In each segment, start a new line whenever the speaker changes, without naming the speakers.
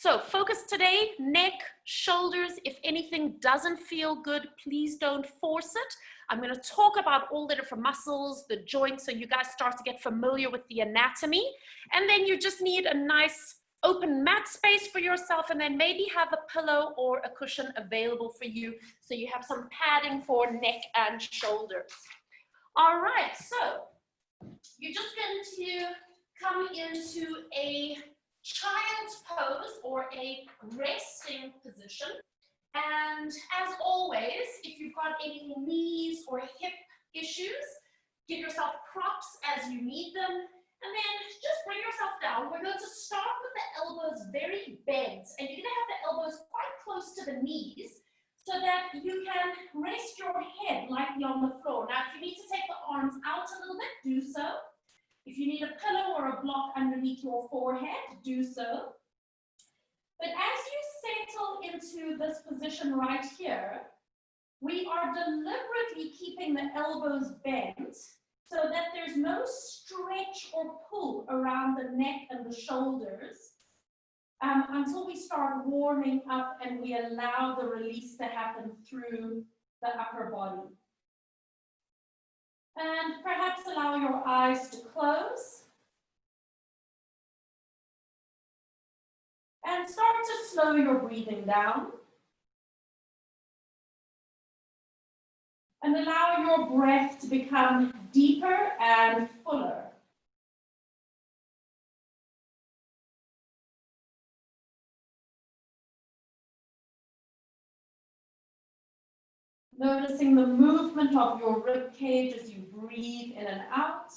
So focus today, neck, shoulders. If anything doesn't feel good, please don't force it. I'm going to talk about all the different muscles, the joints, so you guys start to get familiar with the anatomy. And then you just need a nice open mat space for yourself, and then maybe have a pillow or a cushion available for you so you have some padding for neck and shoulders. All right, so you're just going to come into a child's pose or a resting position. And as always, if you've got any knees or hip issues, give yourself props as you need them. And then just bring yourself down. We're going to start with the elbows very bent. And you're going to have the elbows quite close to the knees so that you can rest your head lightly on the floor. Now, if you need to take the arms out a little bit, do so. If you need a pillow or a block underneath your forehead, do so. But as you settle into this position right here, we are deliberately keeping the elbows bent so that there's no stretch or pull around the neck and the shoulders until we start warming up and we allow the release to happen through the upper body. And perhaps allow your eyes to close. And start to slow your breathing down. And allow your breath to become deeper and fuller. Noticing the movement of your rib cage as you breathe in and out.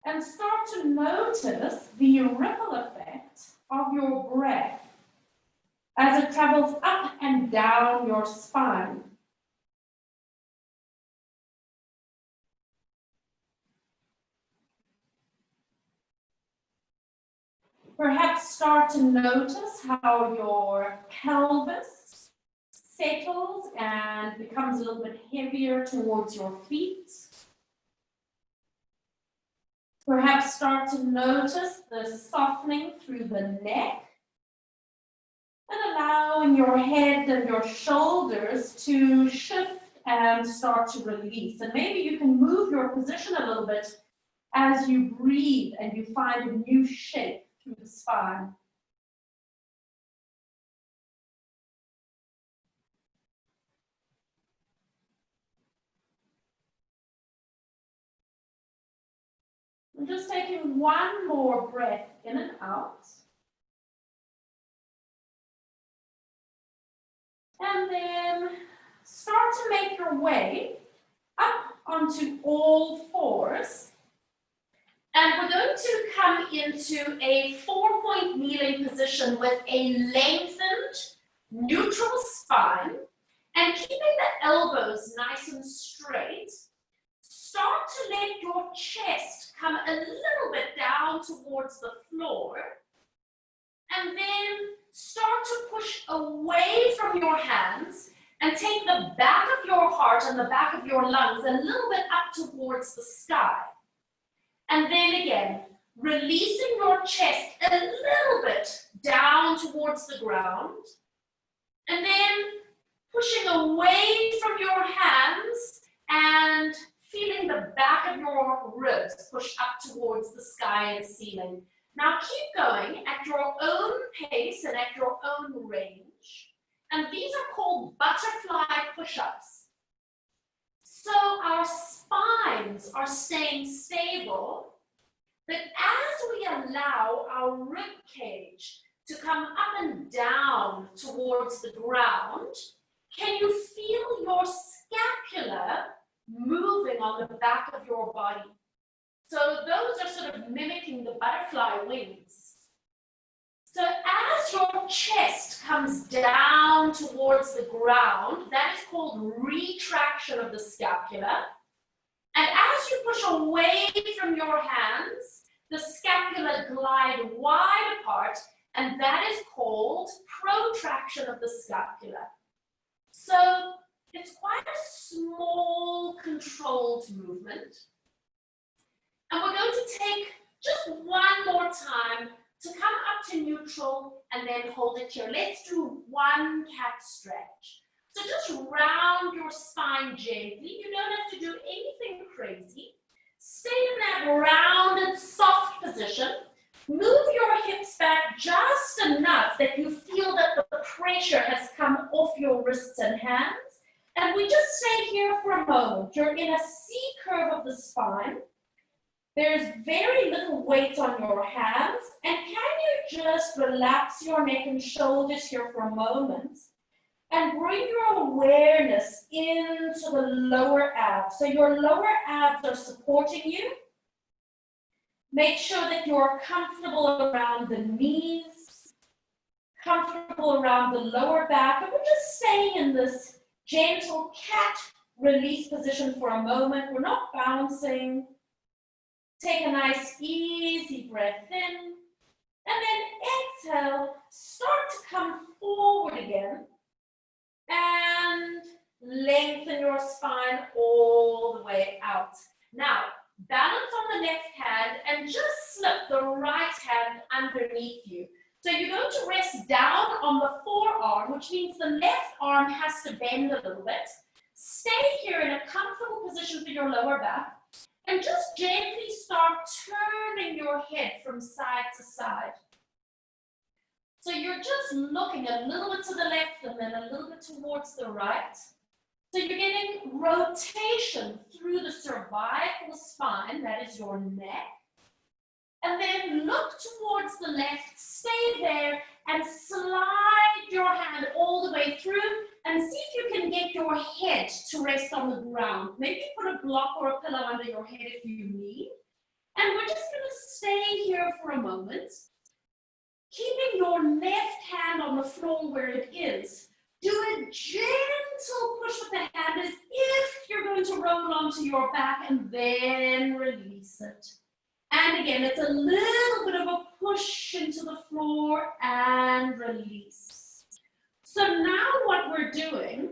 And start to notice the ripple effect of your breath as it travels up and down your spine. Perhaps start to notice how your pelvis settles and becomes a little bit heavier towards your feet. Perhaps start to notice the softening through the neck and allowing your head and your shoulders to shift and start to release. And maybe you can move your position a little bit as you breathe and you find a new shape through the spine. I'm just taking one more breath in and out. And then start to make your way up onto all fours. And we're going to come into a 4-point kneeling position with a lengthened, neutral spine. And keeping the elbows nice and straight, start to let your chest come a little bit down towards the floor. And then start to push away from your hands and take the back of your heart and the back of your lungs a little bit up towards the sky. And then again, releasing your chest a little bit down towards the ground. And then pushing away from your hands and feeling the back of your ribs push up towards the sky and ceiling. Now keep going at your own pace and at your own range. And these are called butterfly push-ups. So our spines are staying stable, but as we allow our rib cage to come up and down towards the ground, can you feel your scapula moving on the back of your body? So those are sort of mimicking the butterfly wings. So as your chest comes down towards the ground, that is called retraction of the scapula. And as you push away from your hands, the scapula glide wide apart, and that is called protraction of the scapula. So it's quite a small, controlled movement. And we're going to take Just one more time to come up to neutral and then hold it here. Let's do one cat stretch. So just round your spine gently. You don't have to do anything crazy. Stay in that rounded, soft position. Move your hips back just enough that you feel that the pressure has come off your wrists and hands. And we just stay here for a moment. You're in a C curve of the spine. There's very little weight on your hands. And can you just relax your neck and shoulders here for a moment and bring your awareness into the lower abs. So your lower abs are supporting you. Make sure that you're comfortable around the knees, comfortable around the lower back. And we're just staying in this gentle cat release position for a moment. We're not bouncing. Take a nice easy breath in. And then exhale, start to come forward again. And lengthen your spine all the way out. Now, balance on the left hand and just slip the right hand underneath you. So you're going to rest down on the forearm, which means the left arm has to bend a little bit. Stay here in a comfortable position for your lower back and just gently start turning your head from side to side. So you're just looking a little bit to the left and then a little bit towards the right. So you're getting rotation through the cervical spine, that is your neck. And then look towards the left, stay there, and slide your hand all the way through and see if you can get your head to rest on the ground. Maybe put a block or a pillow under your head if you need. And we're just going to stay here for a moment, keeping your left hand on the floor where it is. Do a gentle push with the hand as if you're going to roll onto your back and then release it. And again, it's a little bit of a push into the floor and release. So now what we're doing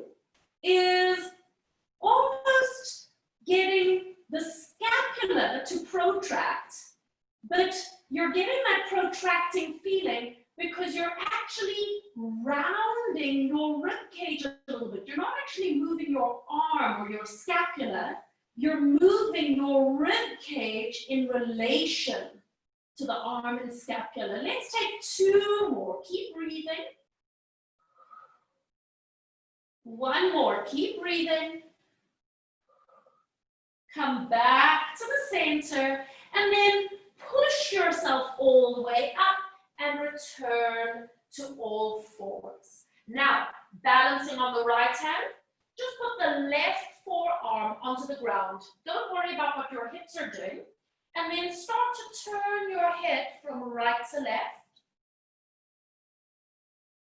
is almost getting the scapula to protract, but you're getting that protracting feeling because you're actually rounding your rib cage a little bit. You're not actually moving your arm or your scapula. You're moving your rib cage in relation to the arm and scapula. Let's take two more. Keep breathing. One more. Keep breathing. Come back to the center and then push yourself all the way up and return to all fours. Now, balancing on the right hand, just put the left forearm onto the ground. Don't worry about what your hips are doing. And then start to turn your head from right to left.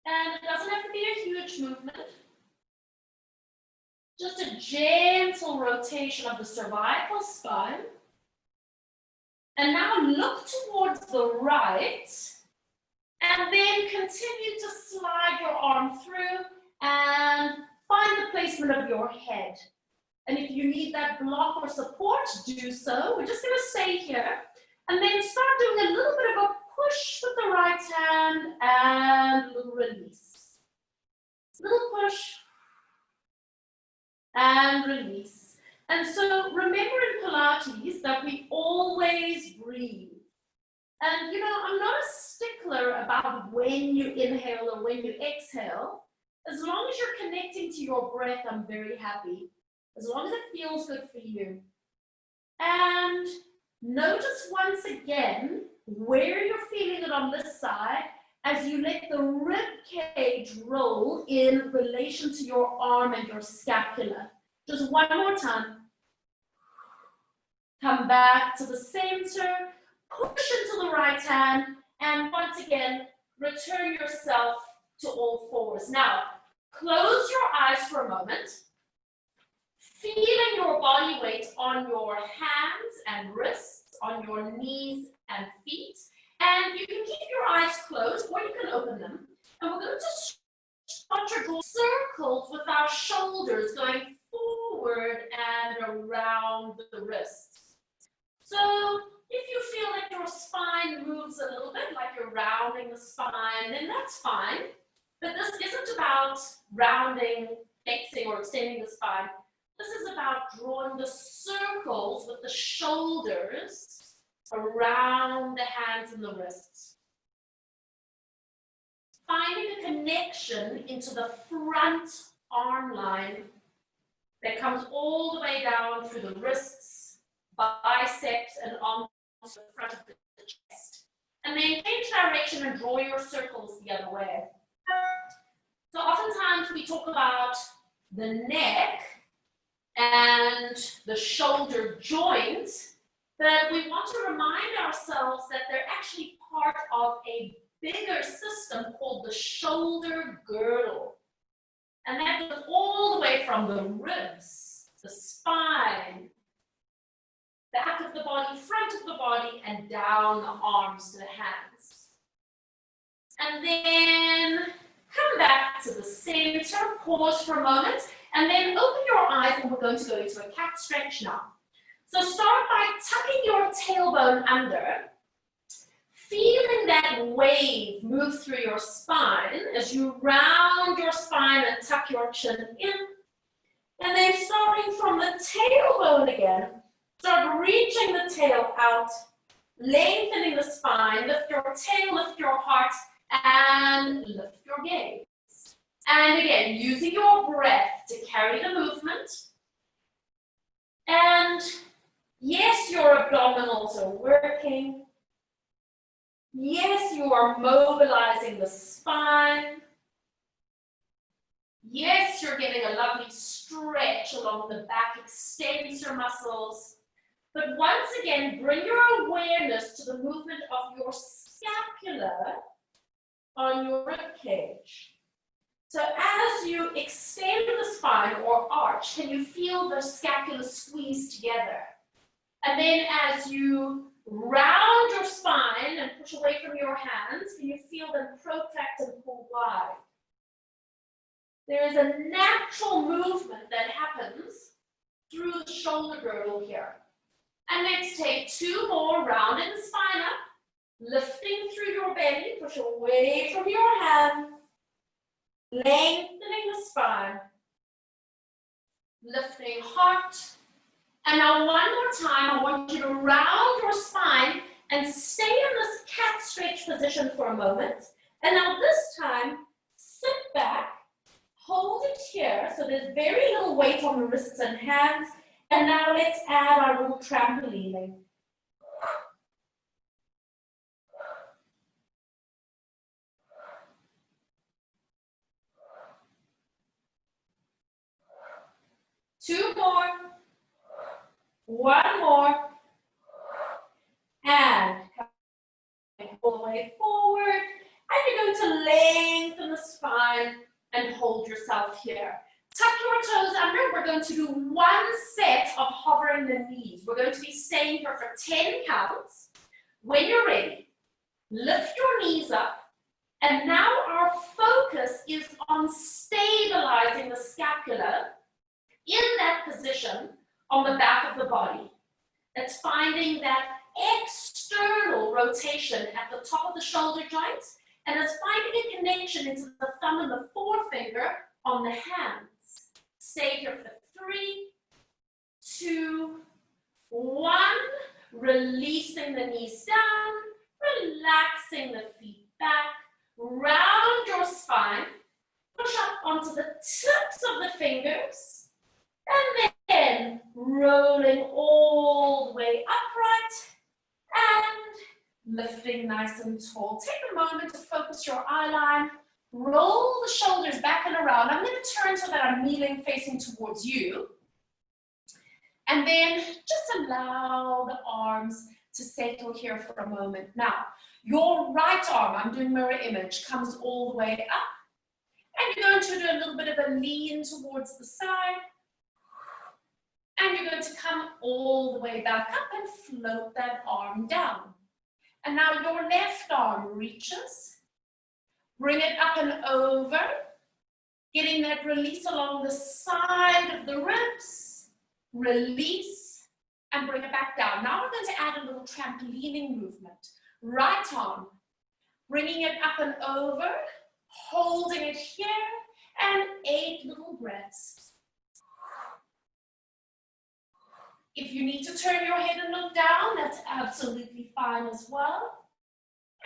And it doesn't have to be a huge movement. Just a gentle rotation of the cervical spine. And now look towards the right. And then continue to slide your arm through and find the placement of your head. And if you need that block or support, do so. We're just going to stay here. And then start doing a little bit of a push with the right hand and a little release. Little push and release. And so remember in Pilates that we always breathe. And you know, I'm not a stickler about when you inhale or when you exhale. As long as you're connecting to your breath, I'm very happy. As long as it feels good for you. And notice once again where you're feeling it on this side as you let the rib cage roll in relation to your arm and your scapula. Just one more time. Come back to the center, push into the right hand, and once again, return yourself to all fours. Now, close your eyes for a moment. Feeling your body weight on your hands and wrists, on your knees and feet. And you can keep your eyes closed or you can open them. And we're going to start to draw circles with our shoulders going forward and around the wrists. So if you feel like your rounding the spine, then that's fine. But this isn't about rounding, flexing, or extending the spine. This is about drawing the circles with the shoulders around the hands and the wrists. Finding a connection into the front arm line that comes all the way down through the wrists, biceps, and onto the front of the chest. And then change direction and draw your circles the other way. So oftentimes we talk about the neck and the shoulder joint, but we want to remind ourselves that they're actually part of a bigger system called the shoulder girdle. And that goes all the way from the ribs, the spine, back of the body, front of the body, and down the arms to the hands. And then come back to the center, pause for a moment, and then open your eyes, and we're going to go into a cat stretch now. So start by tucking your tailbone under, feeling that wave move through your spine as you round your spine and tuck your chin in. And then starting from the tailbone again, start reaching the tail out, lengthening the spine, lift your tail, lift your heart, and lift your gaze. And again, using your breath to carry the movement. And yes, your abdominals are working. Yes, you are mobilizing the spine. Yes, you're getting a lovely stretch along the back extensor muscles. But once again, bring your awareness to the movement of your scapula on your rib cage. So as you extend the spine or arch, can you feel the scapula squeeze together? And then as you round your spine and push away from your hands, can you feel them protract and pull wide? There is a natural movement that happens through the shoulder girdle here. And let's take two more, rounding the spine up, lifting through your belly, push away from your hands, lengthening the spine, lifting heart. And now one more time, I want you to round your spine and stay in this cat stretch position for a moment. And now this time, sit back, hold it here, so there's very little weight on the wrists and hands. And now let's add our little trampolining. Two more. One more. And come all the way forward. And you're going to lengthen the spine and hold yourself here. Tuck your toes under. We're going to do one set of hovering the knees. We're going to be staying here for 10 counts. When you're ready, lift your knees up. And now our focus is on stabilizing the scapula in that position on the back of the body. It's finding that external rotation at the top of the shoulder joints, and it's finding a connection into the thumb and the forefinger on the hands. Stay here for 3, 2, 1. Releasing the knees down, relaxing the feet back, round your spine, push up onto the tips of the fingers, and then rolling all the way upright and lifting nice and tall. Take a moment to focus your eye line. Roll the shoulders back and around. I'm going to turn so that I'm kneeling facing towards you. And then just allow the arms to settle here for a moment. Now, your right arm, I'm doing mirror image, comes all the way up. And you're going to do a little bit of a lean towards the side. And you're going to come all the way back up and float that arm down. And now your left arm reaches. Bring it up and over, getting that release along the side of the ribs. Release and bring it back down. Now we're going to add a little trampolining movement. Right arm Bringing it up and over, holding it here, and 8 little breaths. If you need to turn your head and look down, that's absolutely fine as well.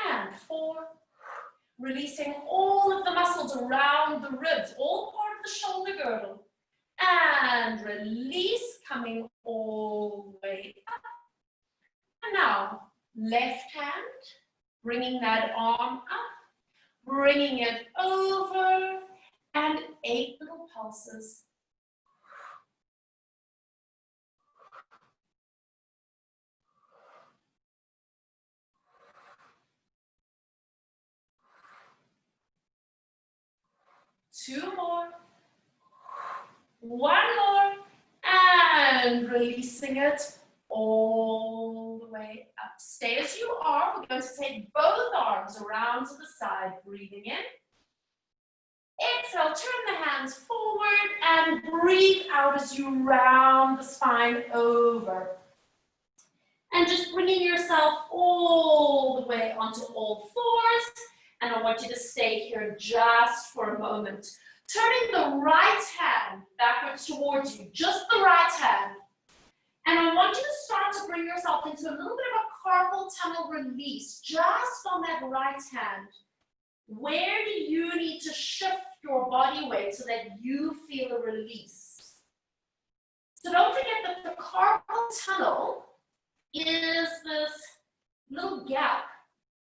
And 4, releasing all of the muscles around the ribs, all part of the shoulder girdle. And release, coming all the way up. And now, left hand, bringing that arm up, bringing it over, and 8 little pulses. Two more. One more. And releasing it all the way up. Stay as you are. We're going to take both arms around to the side, breathing in. Exhale, turn the hands forward and breathe out as you round the spine over. And just bringing yourself all the way onto all fours. And I want you to stay here just for a moment. Turning the right hand backwards towards you, just the right hand. And I want you to start to bring yourself into a little bit of a carpal tunnel release, just on that right hand. Where do you need to shift your body weight so that you feel a release? So don't forget that the carpal tunnel is this little gap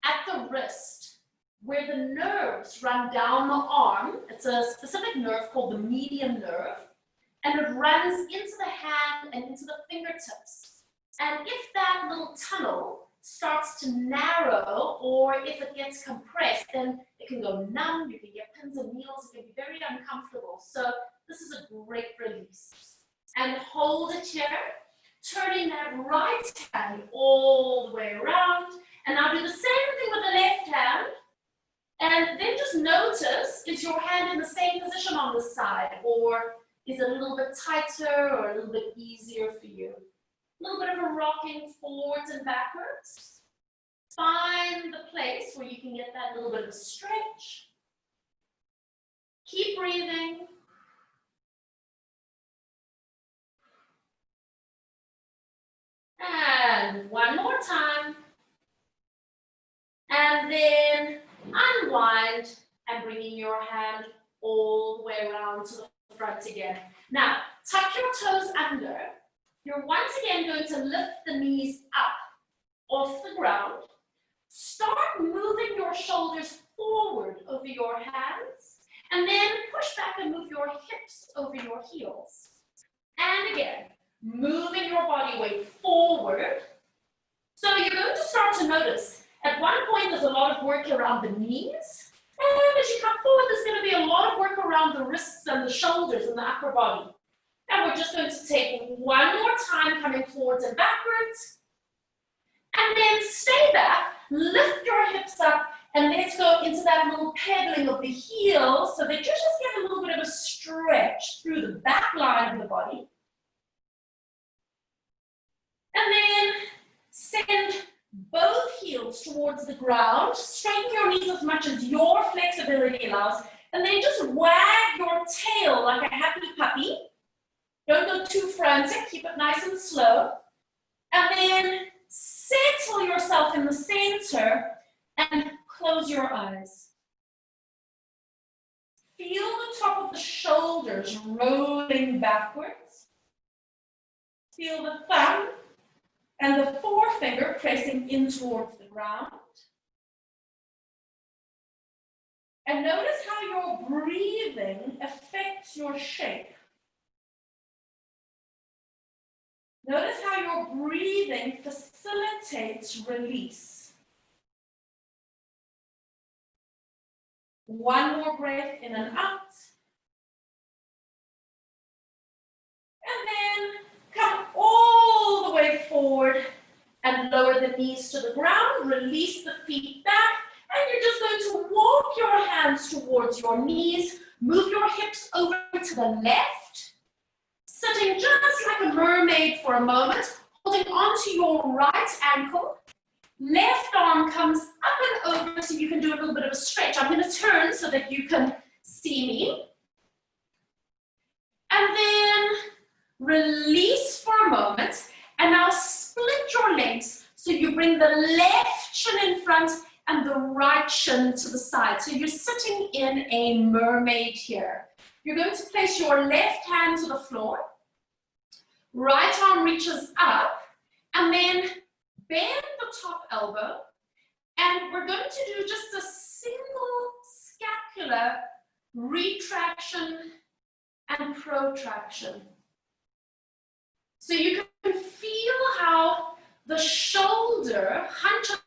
at the wrist where the nerves run down the arm. It's a specific nerve called the median nerve, and it runs into the hand and into the fingertips. And if that little tunnel starts to narrow, or if it gets compressed, then it can go numb, you can get pins and needles, it can be very uncomfortable. So this is a great release. And hold it here, turning that right hand all the way around. And now do the same thing with the left hand. And then just notice, is your hand in the same position on the side, or is it a little bit tighter or a little bit easier for you? A little bit of a rocking forwards and backwards. Find the place where you can get that little bit of stretch. Keep breathing. And one more time. And then unwind and bringing your hand all the way around to the front again. Now, tuck your toes under. You're once again going to lift the knees up off the ground. Start moving your shoulders forward over your hands, and then push back and move your hips over your heels. And again, moving your body weight forward. So you're going to start to notice, at one point there's a lot of work around the knees, and as you come forward, there's going to be a lot of work around the wrists and the shoulders and the upper body. And we're just going to take one more time, coming forwards and backwards. And then stay back, lift your hips up, and let's go into that little pedaling of the heels so that you just get a little bit of a stretch through the back line of the body. And then send both heels towards the ground. Straighten your knees as much as your flexibility allows. And then just wag your tail like a happy puppy. Don't go too frantic, keep it nice and slow. And then settle yourself in the center and close your eyes. Feel the top of the shoulders rolling backwards. Feel the thumb and the forefinger pressing in towards the ground. And notice how your breathing affects your shape. Notice how your breathing facilitates release. One more breath in and out. And then come all the way forward and lower the knees to the ground. Release the feet back. And you're just going to walk your hands towards your knees. Move your hips over to the left. Sitting just like a mermaid for a moment, holding onto your right ankle. Left arm comes up and over so you can can do a little bit of a stretch. I'm going to turn so that you can see me. And then release for a moment. And now split your legs. So you bring the left shin in front and the right shin to the side. So you're sitting in a mermaid here. You're going to place your left hand to the floor. Right arm reaches up. And then bend the top elbow. And we're going to do just a single scapular retraction and protraction. So you can feel how the shoulder hunches.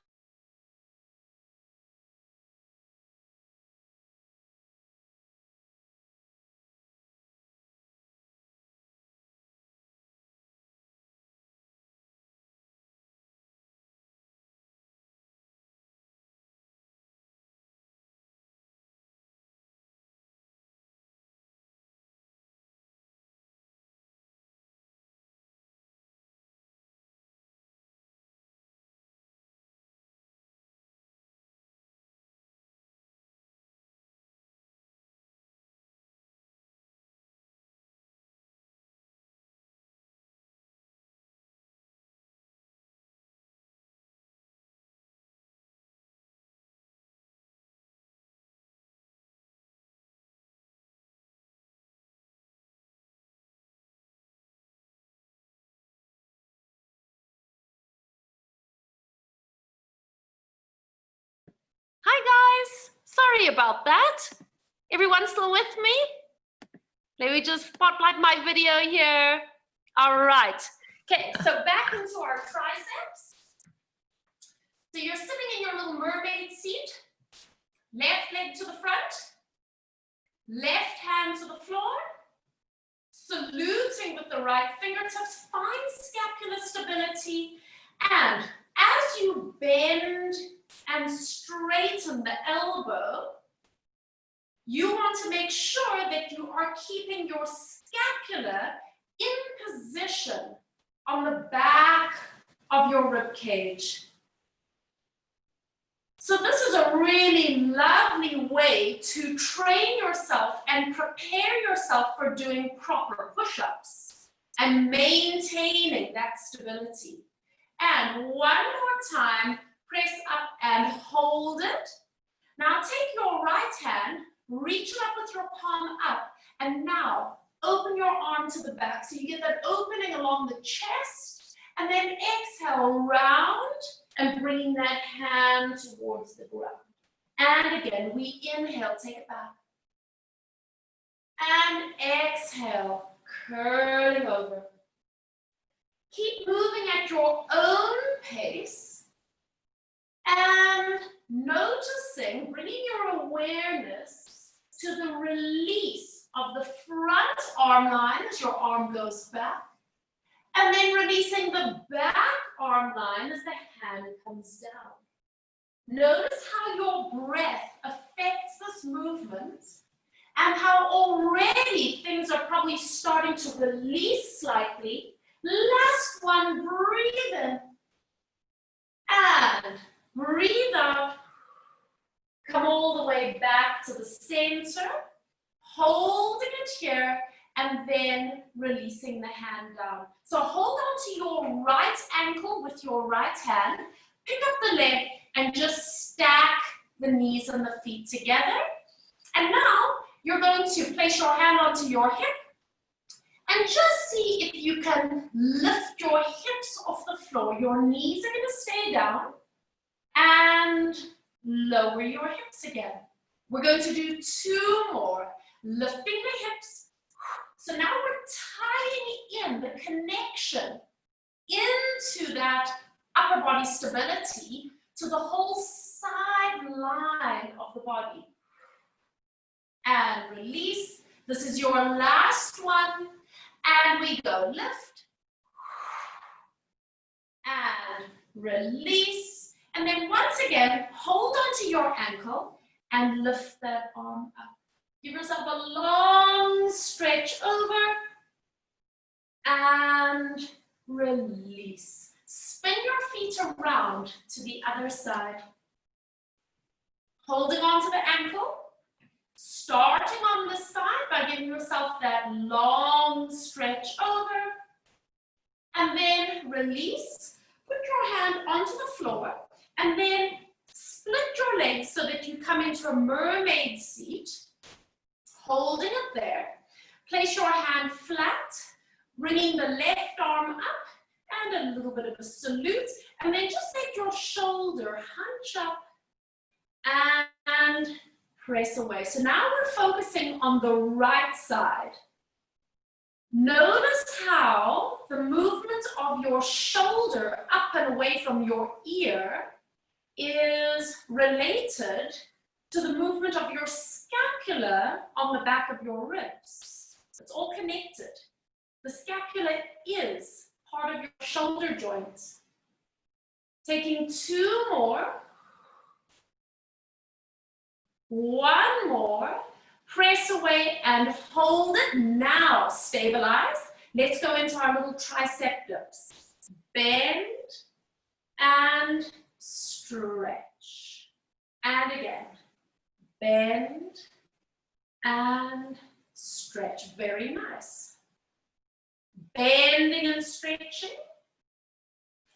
Hi guys, sorry about that. Everyone still with me? Let me just spotlight my video here. All right. Okay, so back into our triceps. So you're sitting in your little mermaid seat. Left leg to the front. Left hand to the floor. Saluting with the right fingertips. Find scapular stability. And as you bend and straighten the elbow, you want to make sure that you are keeping your scapula in position on the back of your rib cage. So this is a really lovely way to train yourself and prepare yourself for doing proper push-ups and maintaining that stability. And one more time, press up and hold it. Now take your right hand, reach it up with your palm up, and now open your arm to the back. So you get that opening along the chest, and then exhale round and bringing that hand towards the ground. And again, we inhale, take it back. And exhale, curling over. Keep moving at your own pace and noticing, bringing your awareness to the release of the front arm line as your arm goes back, and then releasing the back arm line as the hand comes down. Notice how your breath affects this movement and how already things are probably starting to release slightly. Last one, breathe in and breathe out. Come all the way back to the center, holding it here, and then releasing the hand down. So hold on to your right ankle with your right hand, pick up the leg, and just stack the knees and the feet together. And now you're going to place your hand onto your hip, and just see if you can lift your hips off the floor. Your knees are going to stay down, and lower your hips again. We're going to do two more. Lifting the hips. So now we're tying in the connection into that upper body stability to the whole side line of the body. And release. This is your last one. And we go lift. And release. And then once again, hold onto your ankle and lift that arm up. Give yourself a long stretch over and release. Spin your feet around to the other side. Holding on to the ankle. Starting on this side by giving yourself that long stretch over. And then release. Put your hand onto the floor. And then split your legs so that you come into a mermaid seat. Holding it there. Place your hand flat. Bringing the left arm up. And a little bit of a salute. And then just let your shoulder hunch up. And press away. So now we're focusing on the right side. Notice how the movement of your shoulder up and away from your ear is related to the movement of your scapula on the back of your ribs. It's all connected. The scapula is part of your shoulder joint. Taking 2 more. 1 more, press away and hold it. Now stabilize. Let's go into our little tricep dips. Bend and stretch. And again, bend and stretch. Very nice. Bending and stretching.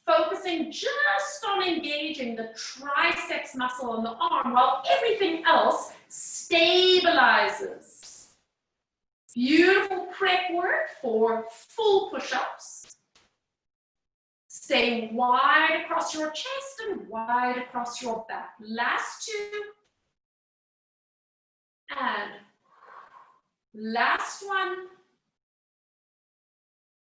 Focusing just on engaging the triceps muscle on the arm while everything else stabilizes. Beautiful prep work for full push-ups. Stay wide across your chest and wide across your back. Last 2. And last 1.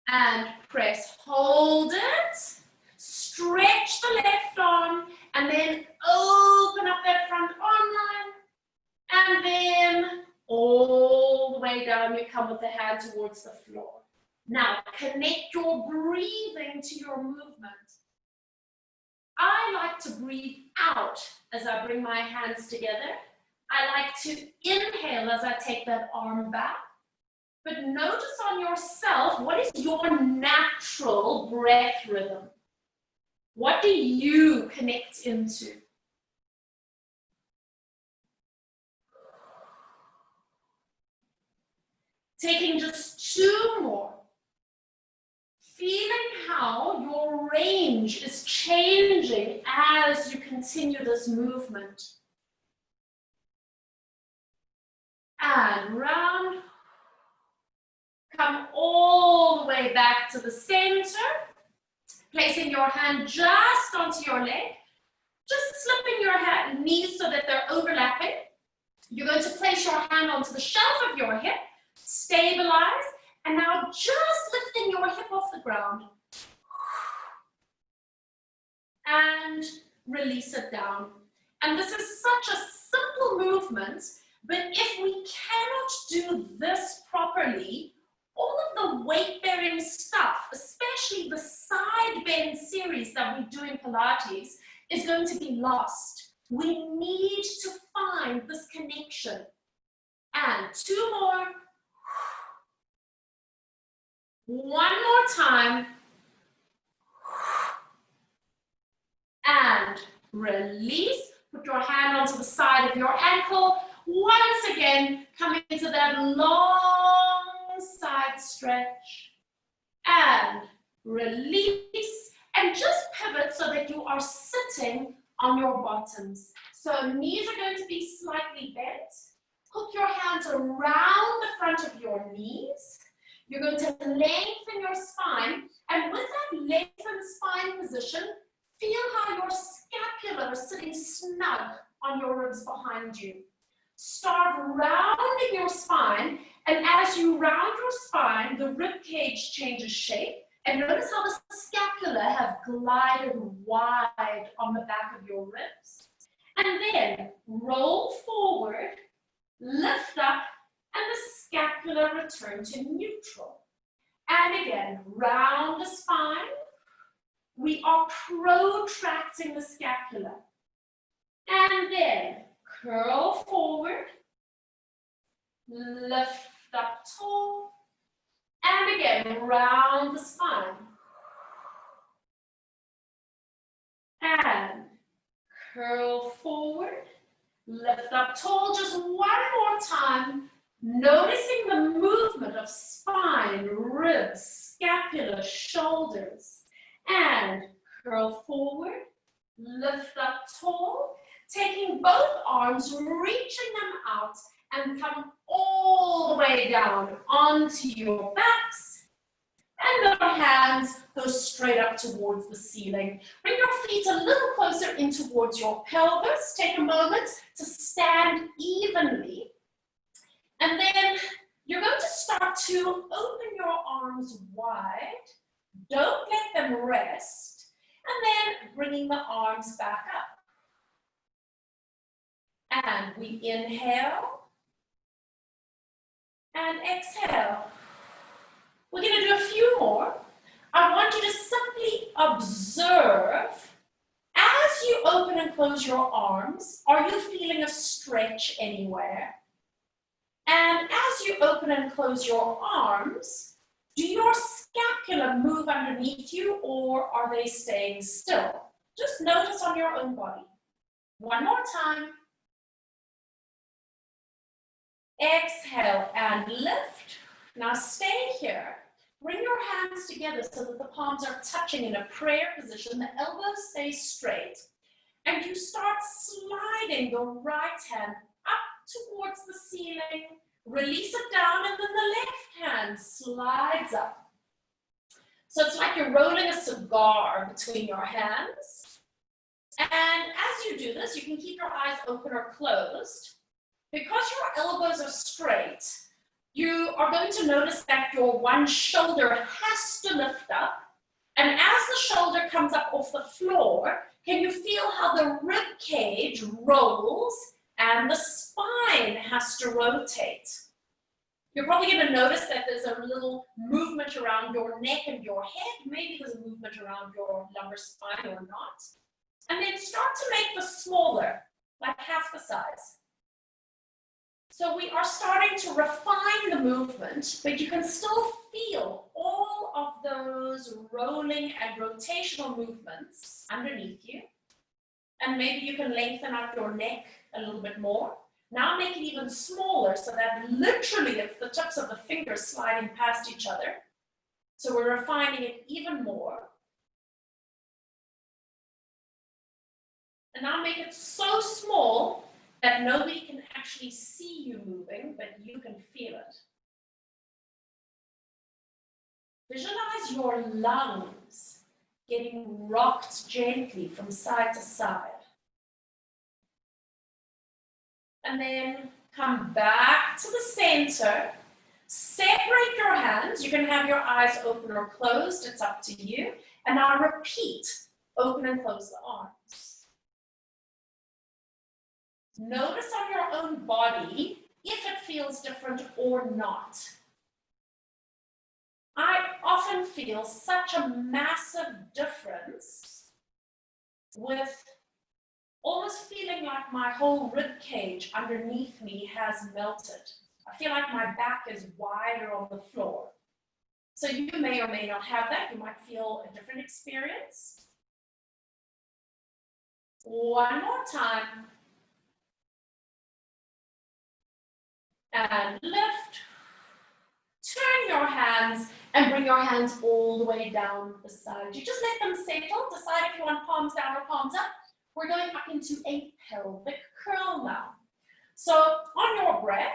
And press, hold it. Stretch the left arm and then open up that front arm line. And then all the way down, you come with the hand towards the floor. Now, connect your breathing to your movement. I like to breathe out as I bring my hands together. I like to inhale as I take that arm back. But notice on yourself, what is your natural breath rhythm? What do you connect into? Taking just 2 more. Feeling how your range is changing as you continue this movement. And round. Come all the way back to the center. Placing your hand just onto your leg. Just slipping your knees so that they're overlapping. You're going to place your hand onto the shelf of your hip. Stabilize. And now just lifting your hip off the ground. And release it down. And this is such a simple movement, but if we cannot do this properly, all of the weight-bearing stuff, especially the side bend series that we do in Pilates, is going to be lost. We need to find this connection. And 2 more. 1 more time. And release. Put your hand onto the side of your ankle. Once again, coming into that long side stretch. And release. And just pivot so that you are sitting on your bottoms. So knees are going to be slightly bent. Hook your hands around the front of your knees. You're going to lengthen your spine. And with that lengthened spine position, feel how your scapula is sitting snug on your ribs behind you. Start rounding your spine, and as you round your spine, the rib cage changes shape. And notice how the scapula have glided wide on the back of your ribs. And then roll forward, lift up, and the scapula return to neutral. And again, round the spine. We are protracting the scapula. And then curl forward, lift up tall, and again, round the spine. And curl forward, Lift up tall just one more time, noticing the movement of spine, ribs, scapula, shoulders, and curl forward, lift up tall, taking both arms, reaching them out, and come all the way down onto your backs. And your hands go straight up towards the ceiling. Bring your feet a little closer in towards your pelvis. Take a moment to stand evenly. And then you're going to start to open your arms wide. Don't let them rest. And then bringing the arms back up. And we inhale. And exhale. We're going to do a few more. I want you to simply observe as you open and close your arms. Are you feeling a stretch anywhere? And as you open and close your arms, do your scapula move underneath you or are they staying still? Just notice on your own body. One more time. Exhale and lift. Now stay here. Bring your hands together so that the palms are touching in a prayer position. The elbows stay straight. And you start sliding the right hand up towards the ceiling. Release it down and then the left hand slides up. So it's like you're rolling a cigar between your hands. And as you do this, you can keep your eyes open or closed. Because your elbows are straight, you are going to notice that your one shoulder has to lift up. And as the shoulder comes up off the floor, can you feel how the rib cage rolls and the spine has to rotate? You're probably going to notice that there's a little movement around your neck and your head. Maybe there's a movement around your lumbar spine or not. And then start to make this smaller, like half the size. So we are starting to refine the movement, but you can still feel all of those rolling and rotational movements underneath you. And maybe you can lengthen out your neck a little bit more. Now make it even smaller so that literally it's the tips of the fingers sliding past each other. So we're refining it even more. And now make it so small that nobody can actually see you moving, but you can feel it. Visualize your lungs getting rocked gently from side to side. And then come back to the center. Separate your hands. You can have your eyes open or closed. It's up to you. And now repeat. Open and close the arms. Notice on your own body if it feels different or not. I often feel such a massive difference with almost feeling like my whole rib cage underneath me has melted. I feel like my back is wider on the floor. So you may or may not have that. You might feel a different experience. One more time. And lift. Turn your hands and bring your hands all the way down the side. You just let them settle. Decide if you want palms down or palms up. We're going up into a pelvic curl now. So on your breath,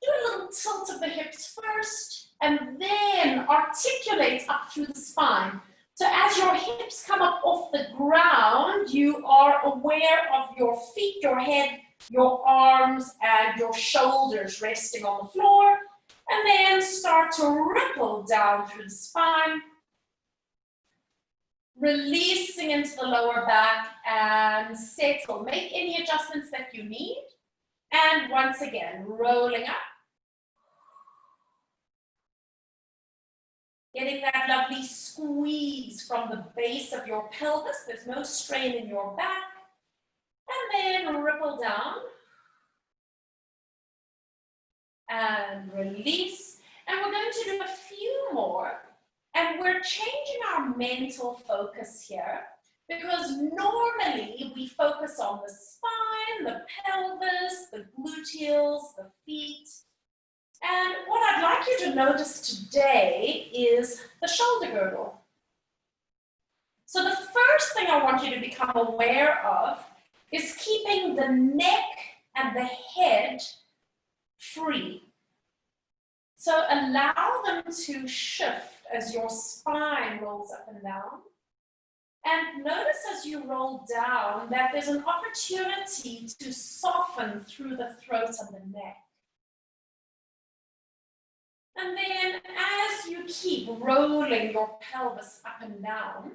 do a little tilt of the hips first and then articulate up through the spine. So as your hips come up off the ground, you are aware of your feet, your head, your arms, and your shoulders resting on the floor. And then start to ripple down through the spine. Releasing into the lower back and settle. Make any adjustments that you need. And once again, rolling up. Getting that lovely squeeze from the base of your pelvis. There's no strain in your back. And then ripple down. And release. And we're going to do a few more. And we're changing our mental focus here because normally we focus on the spine, the pelvis, gluteals, the feet. And what I'd like you to notice today is the shoulder girdle. So the first thing I want you to become aware of is keeping the neck and the head free. So allow them to shift as your spine rolls up and down. And notice as you roll down that there's an opportunity to soften through the throat and the neck. And then as you keep rolling your pelvis up and down,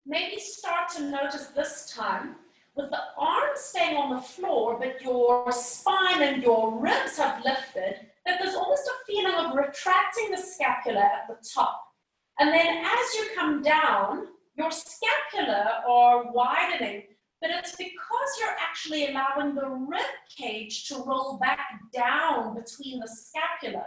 maybe start to notice this time with the arms staying on the floor, but your spine and your ribs have lifted, that there's almost a feeling of retracting the scapula at the top. And then as you come down, your scapula are widening, but it's because you're actually allowing the rib cage to roll back down between the scapula.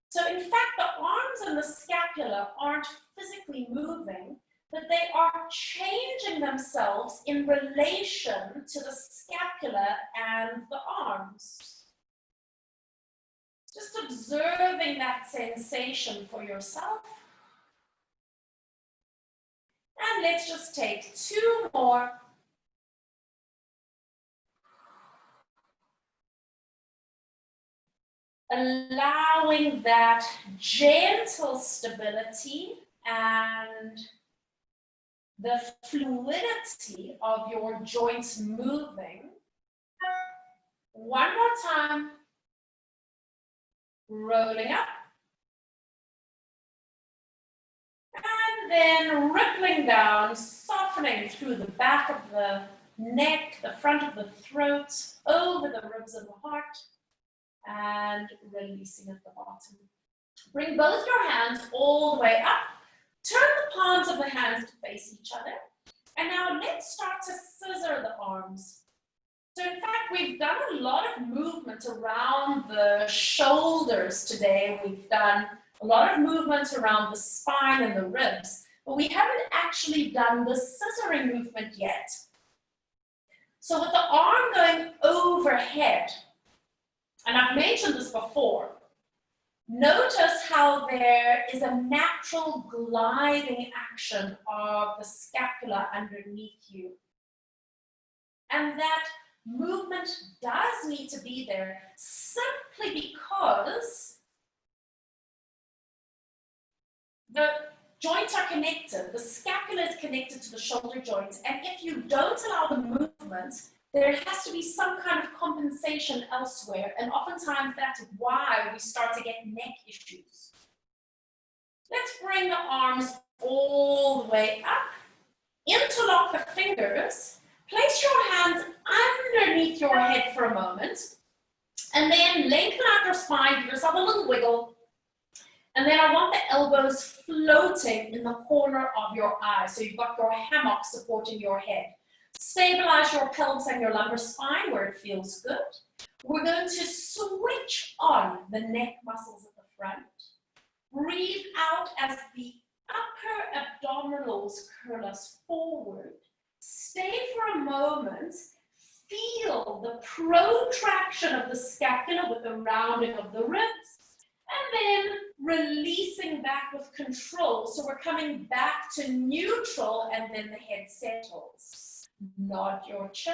So in fact, the arms and the scapula aren't physically moving, but they are changing themselves in relation to the scapula and the arms. Just observing that sensation for yourself. And let's just take 2 more. Allowing that gentle stability and the fluidity of your joints moving. One more time. Rolling up. And then rippling down, softening through the back of the neck, the front of the throat, over the ribs and the heart, and releasing at the bottom. Bring both your hands all the way up. Turn the palms of the hands to face each other. And now let's start to scissor the arms. So in fact, we've done a lot of movement around the shoulders today. We've done a lot of movement around the spine and the ribs, but we haven't actually done the scissoring movement yet. So with the arm going overhead, and I've mentioned this before, notice how there is a natural gliding action of the scapula underneath you. And that movement does need to be there simply because the joints are connected. The scapula is connected to the shoulder joint. And if you don't allow the movement, there has to be some kind of compensation elsewhere. And oftentimes that's why we start to get neck issues. Let's bring the arms all the way up. Interlock the fingers. Place your hands underneath your head for a moment. And then lengthen out your spine. Give yourself a little wiggle. And then I want the elbows floating in the corner of your eyes. So you've got your hammock supporting your head. Stabilize your pelvis and your lumbar spine where it feels good. We're going to switch on the neck muscles at the front. Breathe out as the upper abdominals curl us forward. Stay for a moment. Feel the protraction of the scapula with the rounding of the ribs. And then releasing back with control. So we're coming back to neutral and then the head settles. Nod your chin.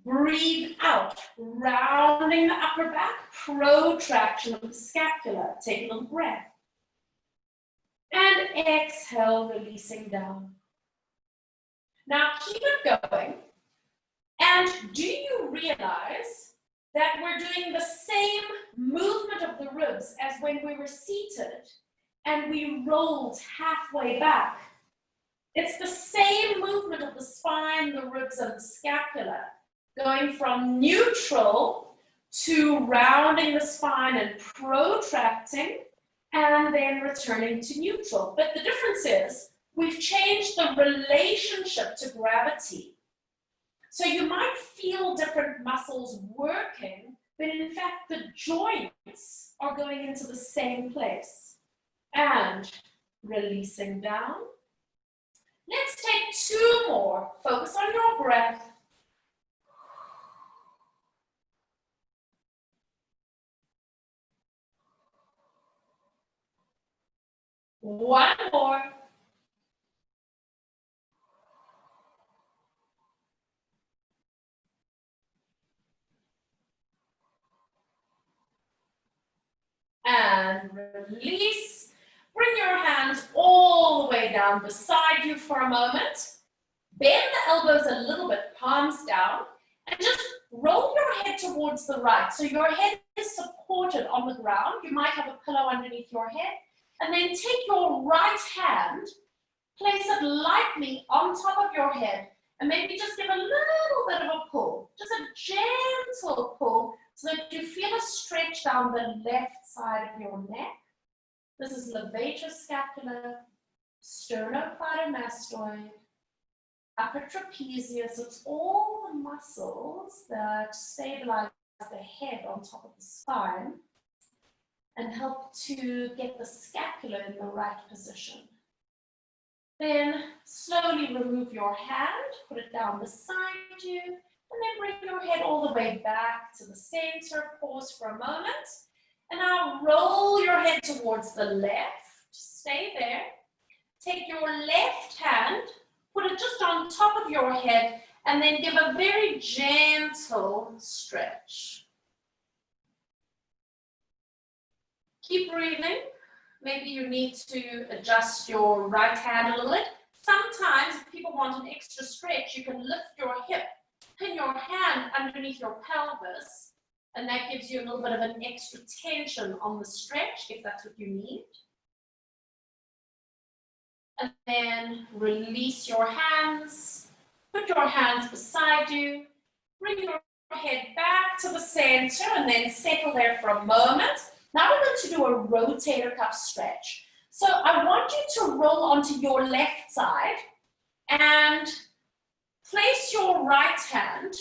Breathe out, rounding the upper back, protraction of the scapula. Take a little breath. And exhale, releasing down. Now keep it going. And do you realize that we're doing the same movement of the ribs as when we were seated and we rolled halfway back? It's the same movement of the spine, the ribs, and the scapula, going from neutral to rounding the spine and protracting, and then returning to neutral. But the difference is we've changed the relationship to gravity. So you might feel different muscles working, but in fact the joints are going into the same place. And releasing down. Let's take 2 more. Focus on your breath. One more. And release. Bring your hands all the way down beside you for a moment. Bend the elbows a little bit, palms down, and just roll your head towards the right. So your head is supported on the ground. You might have a pillow underneath your head. And then take your right hand, place it lightly on top of your head, and maybe just give a little bit of a pull. Just a gentle pull so that you feel a stretch down the left side of your neck. This is levator scapula, sternocleidomastoid, upper trapezius. It's all the muscles that stabilize the head on top of the spine and help to get the scapula in the right position. Then slowly remove your hand, put it down beside you, and then bring your head all the way back to the center. Pause for a moment. And now roll your head towards the left. Stay there. Take your left hand, put it just on top of your head, and then give a very gentle stretch. Keep breathing. Maybe you need to adjust your right hand a little bit. Sometimes if people want an extra stretch, you can lift your hip, pin your hand underneath your pelvis, and that gives you a little bit of an extra tension on the stretch if that's what you need. And then release your hands, put your hands beside you, bring your head back to the center, and then settle there for a moment. Now we're going to do a rotator cuff stretch. So I want you to roll onto your left side and place your right hand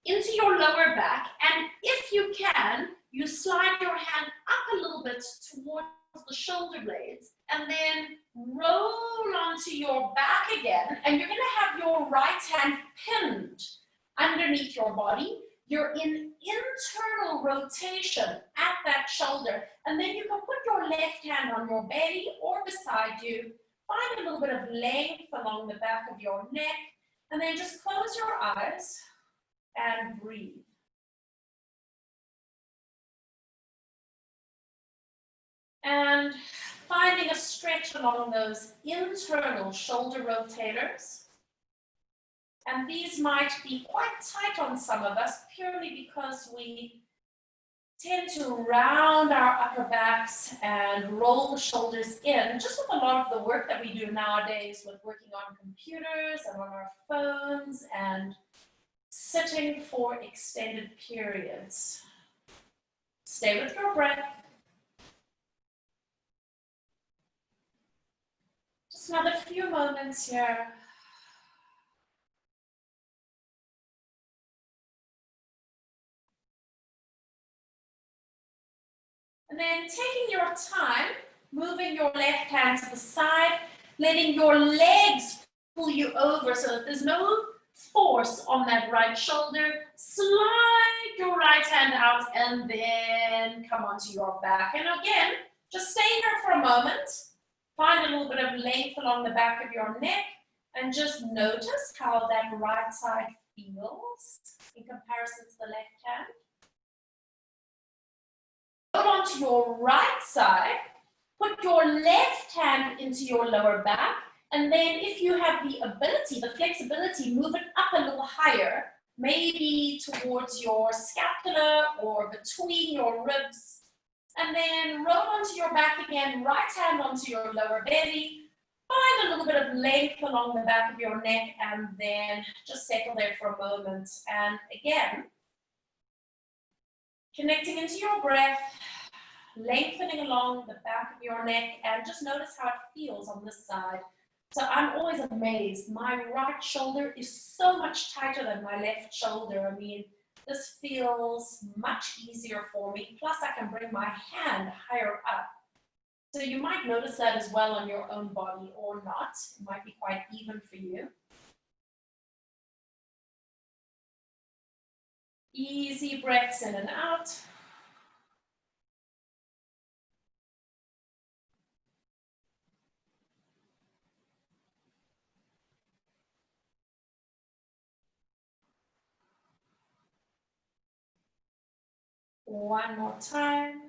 into your lower back, and if you can, you slide your hand up a little bit towards the shoulder blades, and then roll onto your back again, and you're going to have your right hand pinned underneath your body. You're in internal rotation at that shoulder, and then you can put your left hand on your belly or beside you, find a little bit of length along the back of your neck, and then just close your eyes and breathe. And finding a stretch along those internal shoulder rotators. And these might be quite tight on some of us purely because we tend to round our upper backs and roll the shoulders in, just with a lot of the work that we do nowadays with working on computers and on our phones and sitting for extended periods. Stay with your breath. Just another few moments here. And then taking your time, moving your left hand to the side, letting your legs pull you over so that there's no force on that right shoulder. Slide your right hand out and then come onto your back. And again, just stay here for a moment. Find a little bit of length along the back of your neck and just notice how that right side feels in comparison to the left hand. Go onto your right side, put your left hand into your lower back, and then if you have the ability, the flexibility, move it up a little higher, maybe towards your scapula or between your ribs, and then roll onto your back again, right hand onto your lower belly, find a little bit of length along the back of your neck, and then just settle there for a moment. And again, connecting into your breath, lengthening along the back of your neck, and just notice how it feels on this side. So I'm always amazed. My right shoulder is so much tighter than my left shoulder. I mean, this feels much easier for me. Plus, I can bring my hand higher up. So you might notice that as well on your own body or not. It might be quite even for you. Easy breaths in and out. One more time.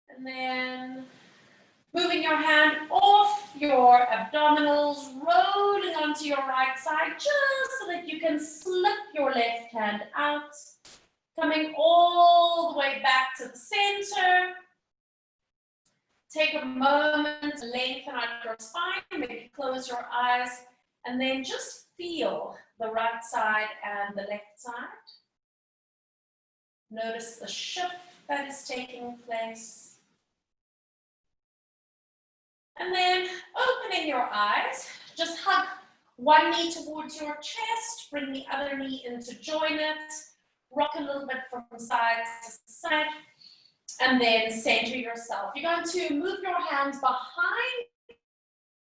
And then moving your hand off your abdominals, rolling onto your right side, just so that you can slip your left hand out. Coming all the way back to the center. Take a moment to lengthen out your spine, maybe close your eyes, and then just feel the right side and the left side. Notice the shift that is taking place. And then opening your eyes, just hug one knee towards your chest, bring the other knee in to join it, rock a little bit from side to side, and then center yourself. You're going to move your hands behind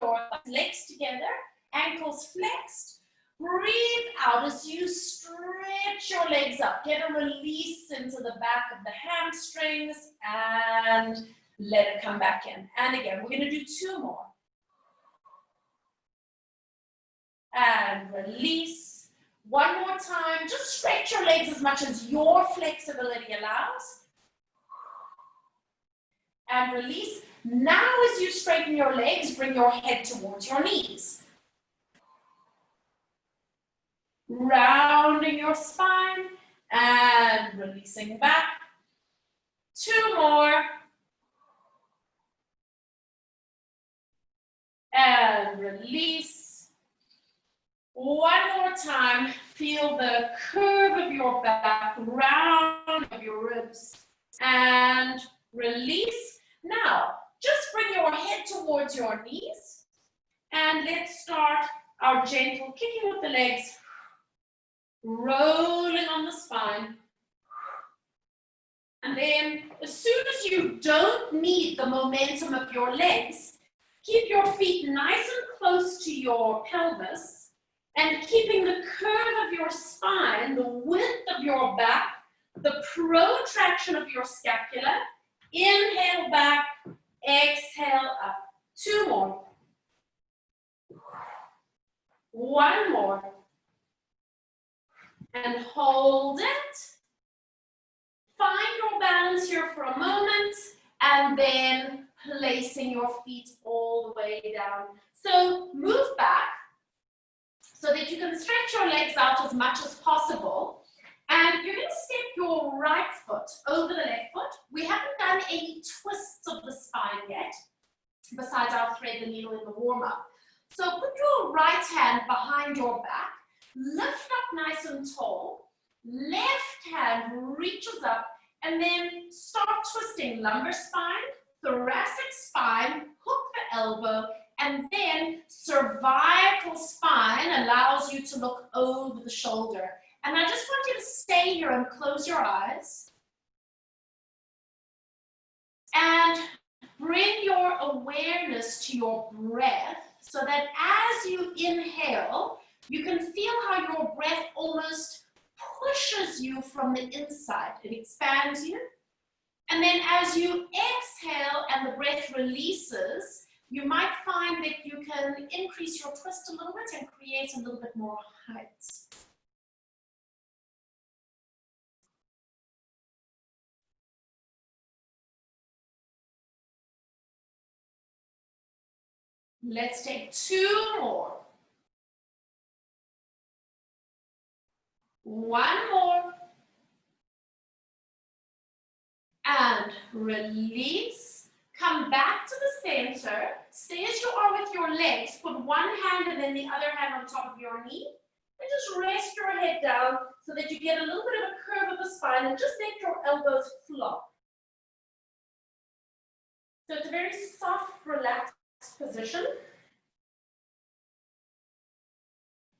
your legs together, ankles flexed. Breathe out as you stretch your legs up. Get a release into the back of the hamstrings and let it come back in. And again, we're going to do two more. And release. One more time. Just stretch your legs as much as your flexibility allows. And release. Now as you straighten your legs, bring your head towards your knees. Rounding your spine and releasing back. Two more. And release. One more time. Feel the curve of your back, round of your ribs. And release. Now, just bring your head towards your knees. And let's start our gentle kicking with the legs. Rolling on the spine. And then as soon as you don't need the momentum of your legs, keep your feet nice and close to your pelvis and keeping the curve of your spine, the width of your back, the protraction of your scapula. Inhale back, exhale up. Two more. One more. And hold it. Find your balance here for a moment and then placing your feet all the way down. So move back so that you can stretch your legs out as much as possible. And you're going to step your right foot over the left foot. We haven't done any twists of the spine yet, besides our thread the needle in the warm-up. So put your right hand behind your back. Lift up nice and tall, left hand reaches up, and then start twisting lumbar spine, thoracic spine, hook the elbow, and then cervical spine allows you to look over the shoulder. And I just want you to stay here and close your eyes. And bring your awareness to your breath so that as you inhale, you can feel how your breath almost pushes you from the inside. It expands you. And then as you exhale and the breath releases, you might find that you can increase your twist a little bit and create a little bit more height. Let's take two more. One more. And release. Come back to the center. Stay as you are with your legs. Put one hand and then the other hand on top of your knee. And just rest your head down so that you get a little bit of a curve of the spine and just let your elbows flop. So it's a very soft, relaxed position.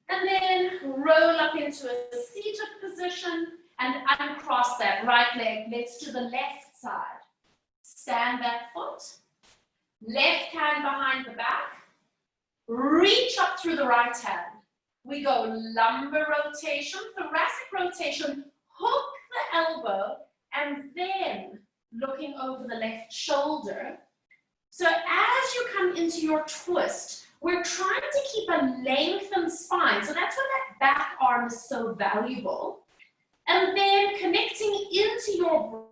And then roll up into a seated position and uncross that right leg. Let's do the left side. Stand that foot. Left hand behind the back. Reach up through the right hand. We go lumbar rotation, thoracic rotation, hook the elbow, and then looking over the left shoulder. So as you come into your twist, We're trying to keep a lengthened spine, so that's why that back arm is so valuable. And then connecting into your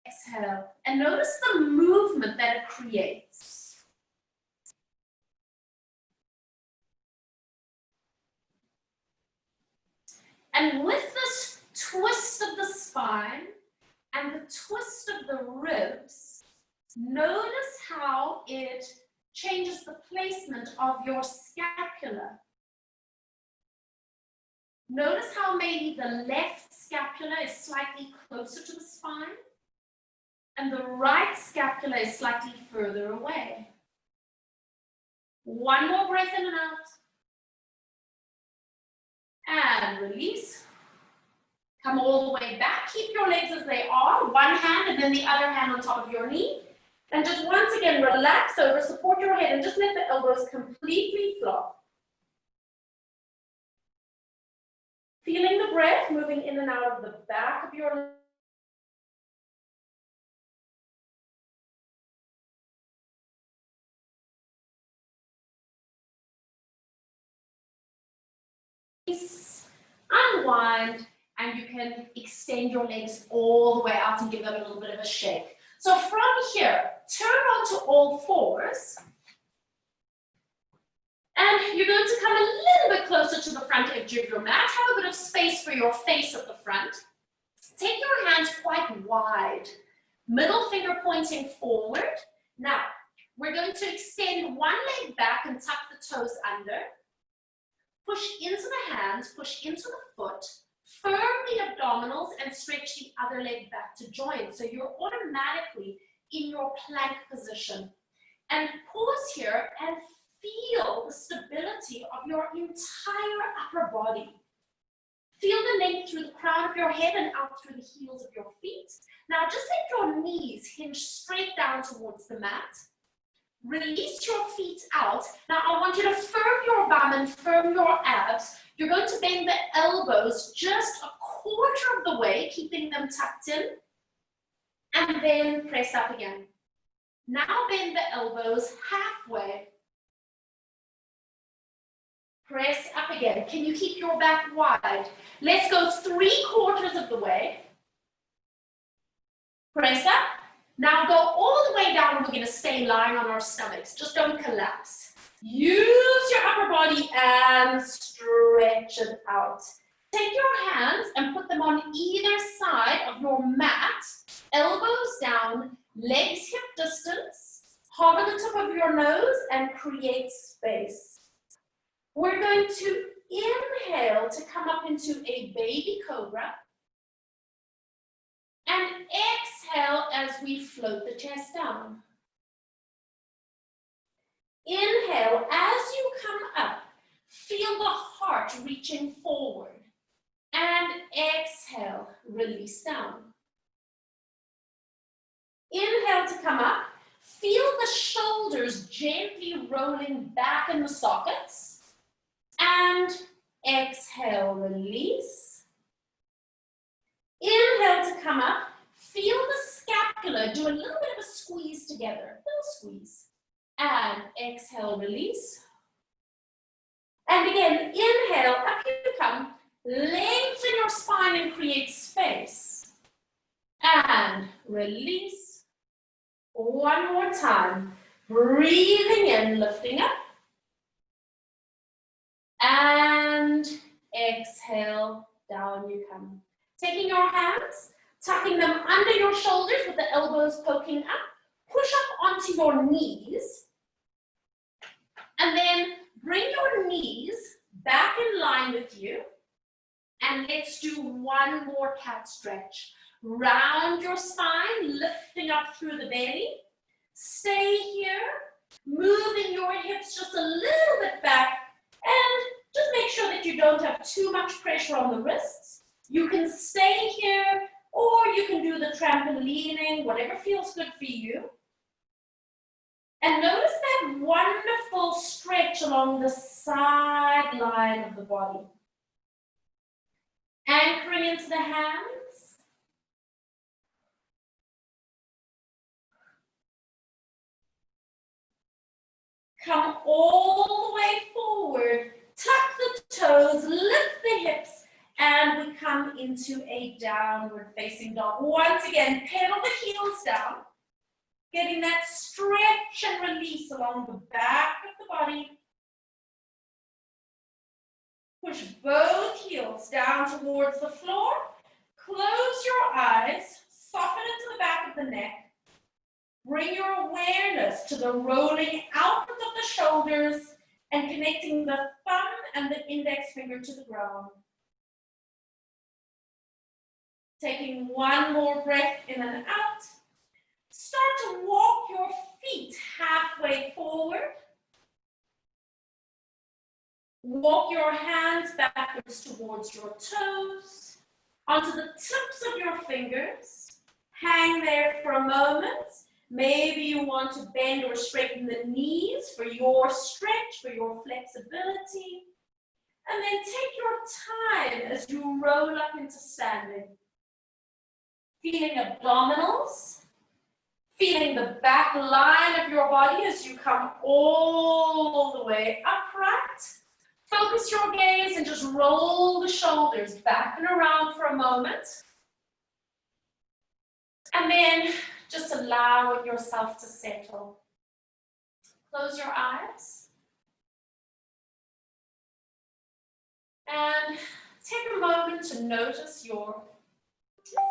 exhale, and notice the movement that it creates. And with this twist of the spine and the twist of the ribs, notice how it changes the placement of your scapula. Notice how maybe the left scapula is slightly closer to the spine and the right scapula is slightly further away. One more breath in and out. And release. Come all the way back. Keep your legs as they are. One hand and then the other hand on top of your knee. And just once again, relax over, support your head, and just let the elbows completely flop. Feeling the breath moving in and out of the back of your unwind, and you can extend your legs all the way out and give them a little bit of a shake. So from here, turn onto all fours, and you're going to come a little bit closer to the front edge of your mat. Have a bit of space for your face at the front. Take your hands quite wide, middle finger pointing forward. Now, we're going to extend one leg back and tuck the toes under. Push into the hands, push into the foot, firm the abdominals, and stretch the other leg back to join. So you're automatically in your plank position. And pause here and feel the stability of your entire upper body. Feel the length through the crown of your head and out through the heels of your feet. Now just let your knees hinge straight down towards the mat. Release your feet out. Now I want you to firm your bum and firm your abs. You're going to bend the elbows just a quarter of the way, keeping them tucked in. And then press up again. Now bend the elbows halfway. Press up again. Can you keep your back wide? Let's go 3/4 of the way. Press up. Now go all the way down and we're going to stay lying on our stomachs. Just don't collapse. Use your upper body and stretch it out. Take your hands and put them on either side of your mat. Elbows down, legs hip distance. Hover the tip of your nose and create space. We're going to inhale to come up into a baby cobra. And exhale as we float the chest down. Inhale, as you come up, feel the heart reaching forward. And exhale, release down. Inhale to come up, feel the shoulders gently rolling back in the sockets. And exhale, release. Inhale to come up, feel the scapula, do a little bit of a squeeze together, little squeeze. And exhale, release. And again, inhale, up you come, lengthen your spine and create space. And release. One more time, breathing in, lifting up. And exhale, down you come. Taking your hands, tucking them under your shoulders with the elbows poking up. Push up onto your knees. And then bring your knees back in line with you. And let's do one more cat stretch. Round your spine, lifting up through the belly. Stay here, moving your hips just a little bit back. And just make sure that you don't have too much pressure on the wrists. You can stay here, or you can do the trampolining, whatever feels good for you. And notice that wonderful stretch along the sideline of the body. Anchoring into the hands. Come all the way forward, tuck the toes, lift the hips, and we come into a downward facing dog. Once again, pedal the heels down, getting that stretch and release along the back of the body. Push both heels down towards the floor. Close your eyes, soften into the back of the neck. Bring your awareness to the rolling outward of the shoulders and connecting the thumb and the index finger to the ground. Taking one more breath in and out. Start to walk your feet halfway forward. Walk your hands backwards towards your toes, onto the tips of your fingers. Hang there for a moment. Maybe you want to bend or straighten the knees for your stretch, for your flexibility. And then take your time as you roll up into standing. Feeling abdominals, feeling the back line of your body as you come all the way upright. Focus your gaze and just roll the shoulders back and around for a moment. And then just allow yourself to settle. Close your eyes. And take a moment to notice your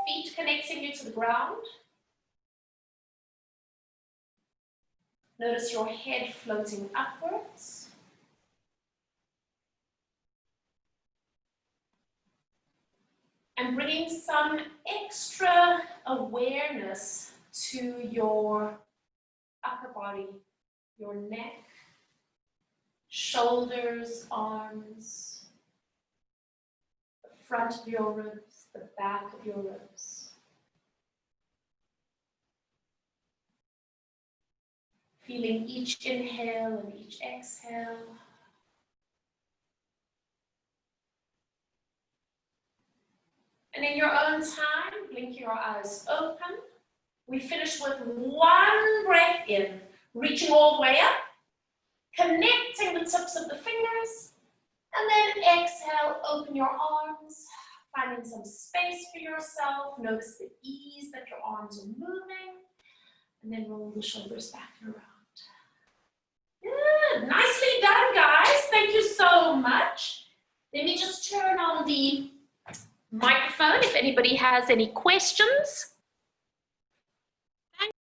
feet connecting you to the ground. Notice your head floating upwards. And bringing some extra awareness to your upper body, your neck, shoulders, arms, the front of your ribs, the back of your ribs. Feeling each inhale and each exhale. And in your own time, blink your eyes open. We finish with one breath in, reaching all the way up, connecting the tips of the fingers, and then exhale, open your arms, finding some space for yourself. Notice the ease that your arms are moving, and then roll the shoulders back and around. Good, nicely done, guys. Thank you so much. Let me just turn on the microphone if anybody has any questions.